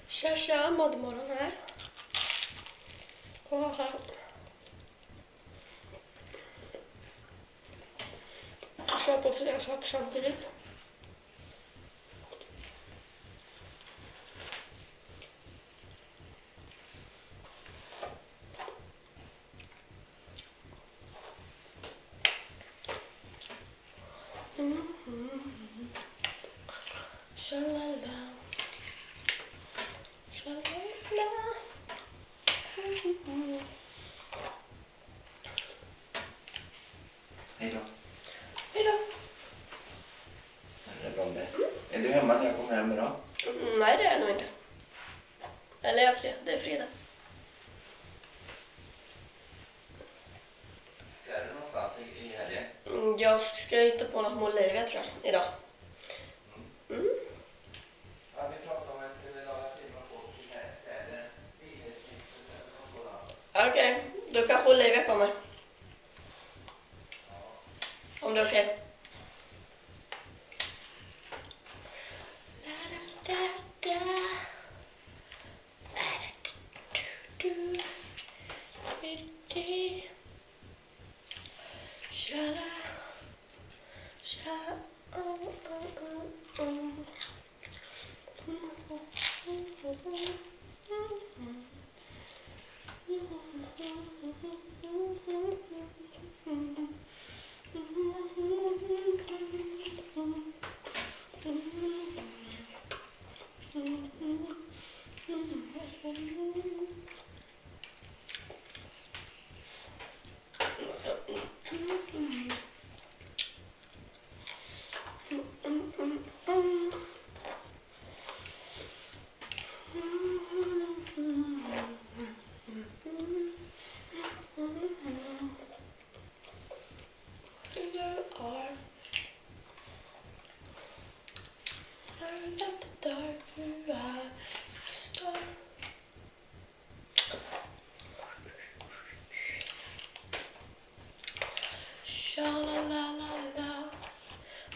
Tja, Maddemorgon här. Och här. Jag kör på flera saker samtidigt. Shalala. Shalala. Hej då. Hej då. Är du hemma när jag kommer hem idag? Nej, det är jag nog inte. Eller jag får se, det är fredag. Är du någonstans i helgen? Jag ska hitta på något med Olivia tror jag, idag. Ja, vi pratade om att jag skulle laga till någon båt till kläder. Okej, då kanske Olivia kommer. Om det är okej.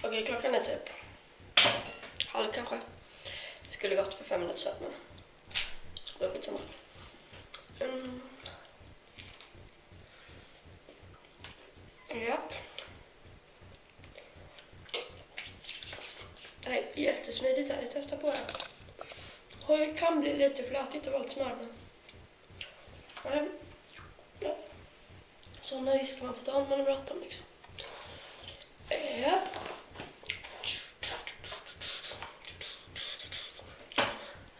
Okej, klockan är typ halv kanske. Skulle gått för 5 minuter sedan, men det var skitsamma. Japp. Nej, jättesmidigt här. Jag testar på det. Och det kan bli lite flatigt av allt smör, men ja. Sådana risker man får ta om man är bråttom liksom. Japp.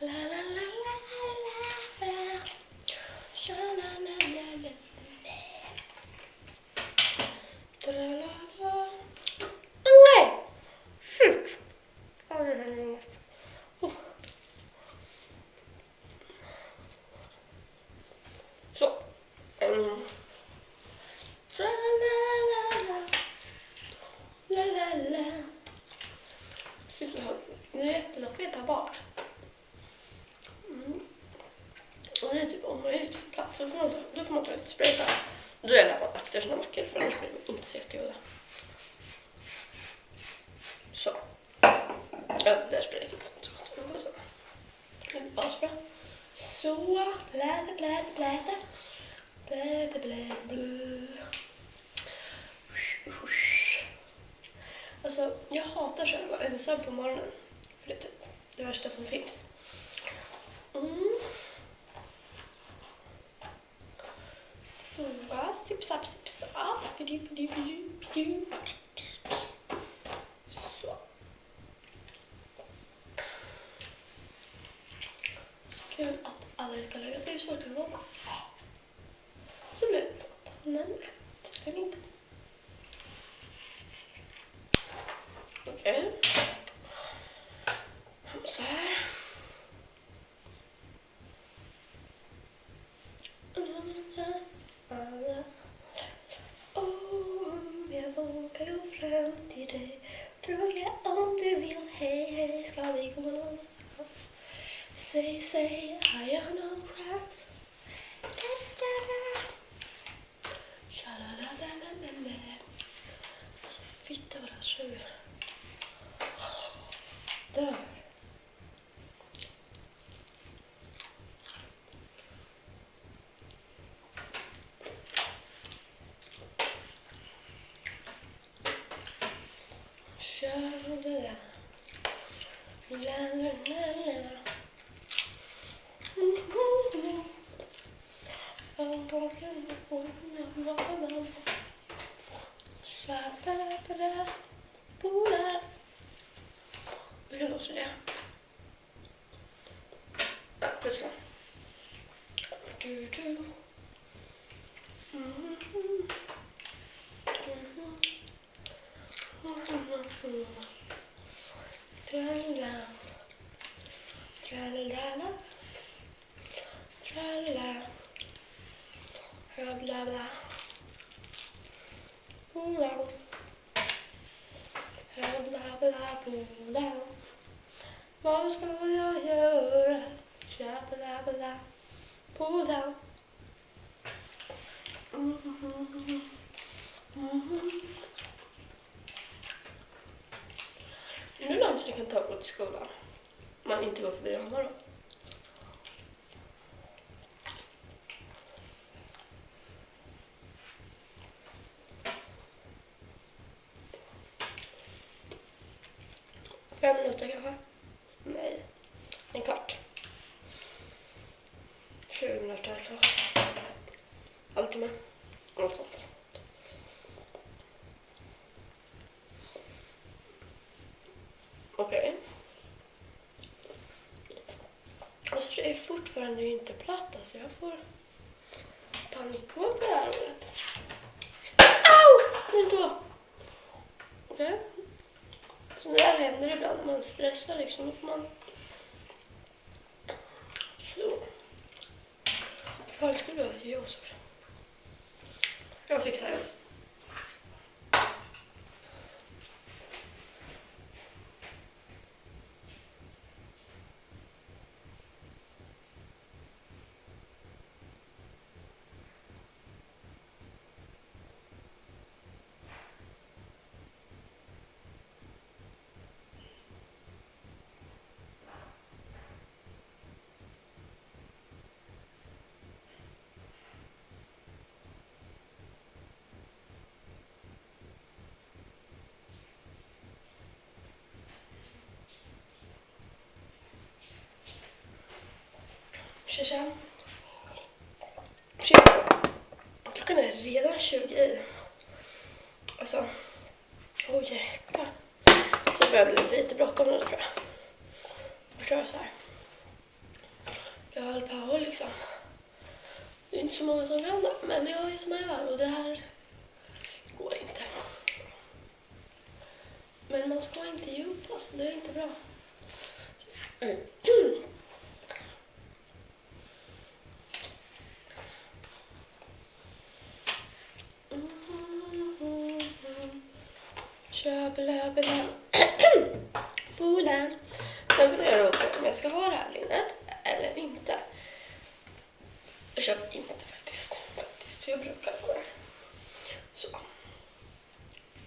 La la la la la la. Sha la la la la. Tra la la. Nej! Shit! Så. Tra la la la. La la la. Nu är det jättelockigt här bak. Och det är typ om man är lite för plats så då får man ta lite spray så här. Då är det bara efter sina mackor för annars blir det inte så jättegoda. Så. Ja, där sprayar jag inte så gott. Men bara så. Det är bara så bra. Så. Bläda, bläda, bläda. Bläda, bläda, bläda. Alltså, jag hatar så att vara ensam på morgonen. För det är typ det värsta som finns. Så, sipsap, sipsap. Så. Så kul att alla ska lägga sig i svårkulvån. Så blir det på. Nej, tydligen inte. Okej. Så här. Om jag vågar gå fram till dig, fråga om du vill, hej, hej, ska vi gå någonstans? Säg, har jag någon chans? Da-da-da. Tja-la-la-la-la-la-la. Alltså, fitta vad det här suger. Där. Hur låter det? Ja, precis. Tralala, tralala, tralala, bla bla, bla bla bla. Vad ska jag göra? Bla bla bla. Nu är det inte du kan ta på till skolan. Man inte går förbi Hanna då. Fem minuter kanske? Nej. En kvart. 20 minuter kanske. Halvtimme. Något sånt. Okej. Alltså det är fortfarande inte platt, alltså jag får panik på det här året. Au! Min tå! Okej. Så det där händer ibland när man stressar liksom. Då får man... Så. Vad skulle jag göra också? Jag fixar det. Tja. Klockan är redan 20. Alltså, jäklar. Så det börjar bli lite bråttom nu tror jag. Förstår jag så här. Jag håller på och liksom. Det är inte så många som kan det, men jag är som jag är och det här går inte. Men man ska inte ge upp, alltså det är inte bra. Bla bla bolen. Sen funderar jag på om jag ska ha det här linnet eller inte. Jag köper inte faktiskt. För jag brukar få det. Så.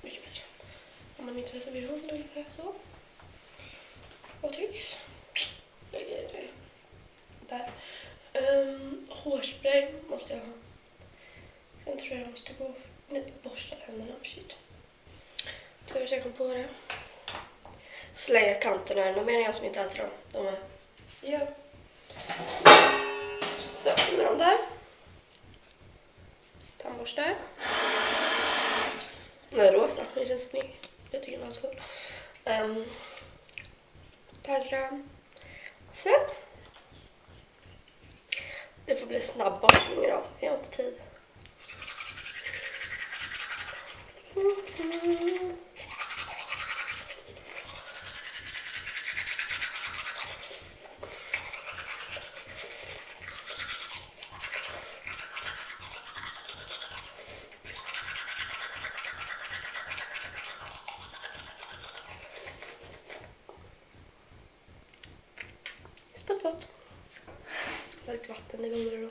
Mycket bättre. Om man inte visar vid hund och inte så. Vad tycks? Lägger det där. Hårspray måste jag ha. Sen tror jag måste gå borsta tänderna. Shit. Jag kom på det. Slänga kanterna. Nu menar jag som inte äter dem. De är... Ja. Så öppnar de där. Tandborstar. Den är rosa. Den känns snygg. Jag tycker den var så cool. Tandkräm. Sen. Det får bli snabbborstning idag så får jag inte tid. Spott. Jag har lite vatten i gången då.